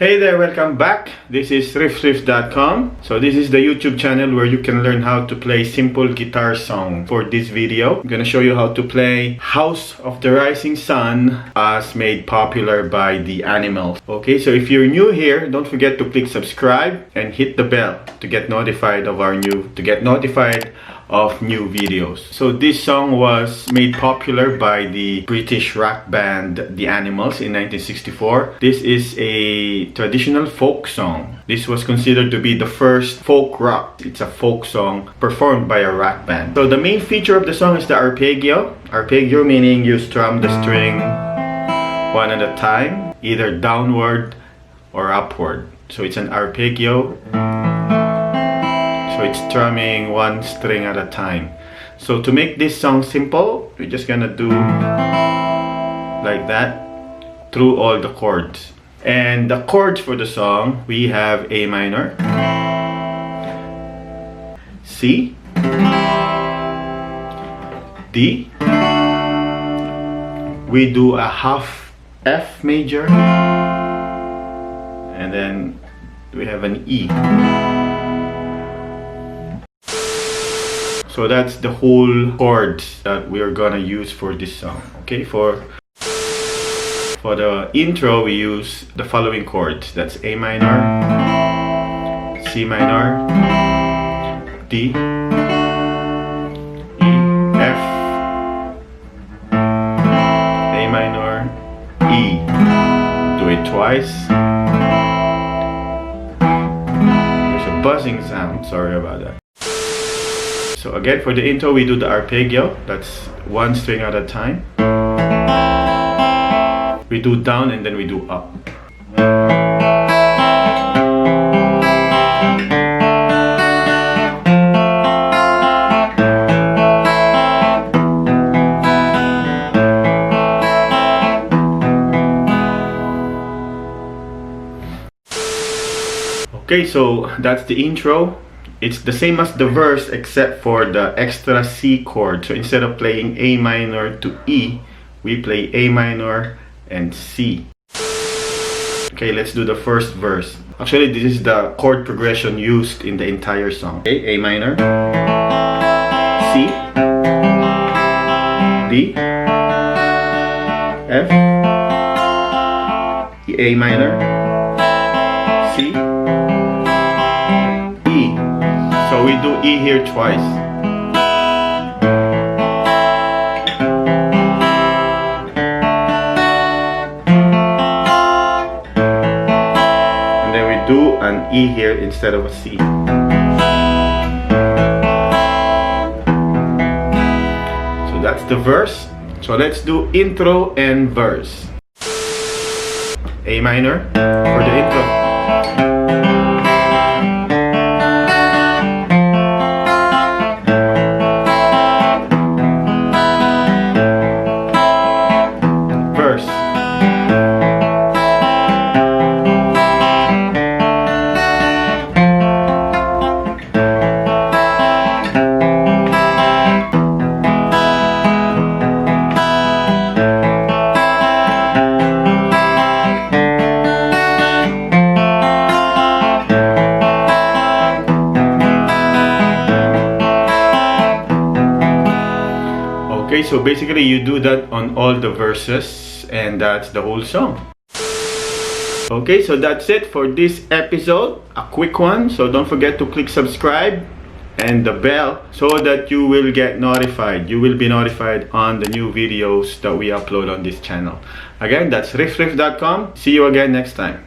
Hey there, welcome back. This is riffriff.com. So this is the YouTube channel where you can learn how to play simple guitar song. For this video, I'm gonna show you how to play House of the Rising Sun as made popular by the Animals. Okay, so if you're new here, don't forget to click subscribe and hit the bell to get notified of new videos. So this song was made popular by the British rock band The Animals in 1964. This is a traditional folk song. This was considered to be the first folk rock. It's a folk song performed by a rock band. So the main feature of the song is the arpeggio. Arpeggio meaning you strum the string one at a time, either downward or upward. So it's an arpeggio. So it's strumming one string at a time. So to make this song simple, we're just gonna do like that through all the chords. And the chords for the song, we have A minor, C, D, we do a half F major, and then we have an E. So that's the whole chords that we are gonna use for this song. Okay, for the intro we use the following chords. That's A minor, C minor, D, E, F, A minor, E. Do it twice. There's a buzzing sound, sorry about that. So again, for the intro, we do the arpeggio. That's one string at a time. We do down and then we do up. Okay, so that's the intro. It's the same as the verse except for the extra C chord. So instead of playing A minor to E, we play A minor and C. Okay, let's do the first verse. Actually, this is the chord progression used in the entire song. Okay, A minor, C, D, F, A minor, C, E. So we do E here twice. And then we do an E here instead of a C. So that's the verse. So let's do intro and verse. A minor for the intro. Okay, so basically you do that on all the verses and that's the whole song. Okay, so that's it for this episode. A quick one, so don't forget to click subscribe and the bell so that you will get notified. You will be notified on the new videos that we upload on this channel. Again, that's riffriff.com. See you again next time.